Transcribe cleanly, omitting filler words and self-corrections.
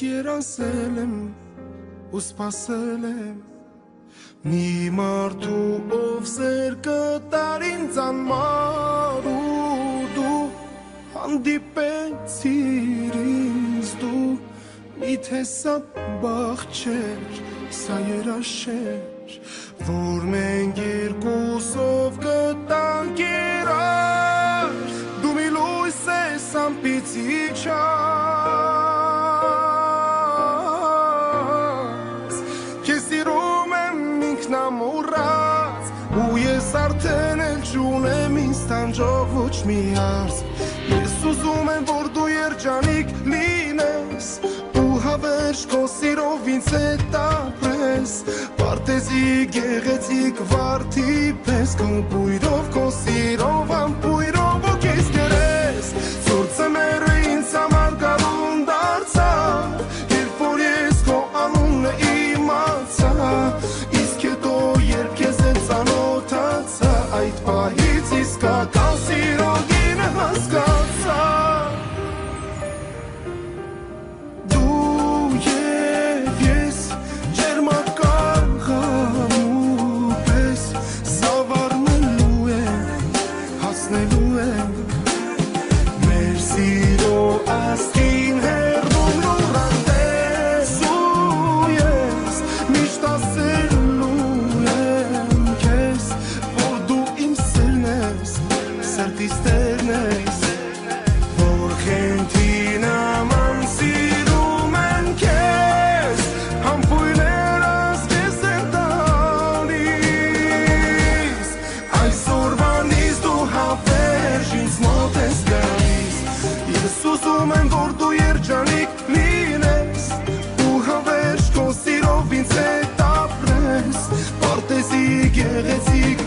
երազել եմ ու սպասել եմ մի մարդու ով սեր կտար ինձ անմար ու դու հանդիպեցիր ինձ դու միթե սա բախտ չէր սա երաշեր որ մենք երկուսով կտանք իրար դու մի լույս ես ամպիցի չած քեզ սիրում եմ ինքնամոռաց ու ես արդեն էլ չունեմ ինձ տանջող ոչ մի հարց ես ուզում եմ որ դու երջանիկ լինես ու հավերժ քո սիրով ինձ հետ ապրես պարտեզի գեղեցիկ վարդի պես քո բույրով քո սիրով ամպույրով ու քեզ կերես ծուր ծմերը ինձ համար գարուն դարձավ երբ որ ես քո անունը իմացա իսկ հետո երբ քեզ հետ ծանոթացա այդ պահից իսկական սիրո գինը հասկացա Ուզում եմ որ դու երջանիկ լինես ու հավերժ քո սիրով ինձ հետ ապրես պարտեզի գեղեցիկ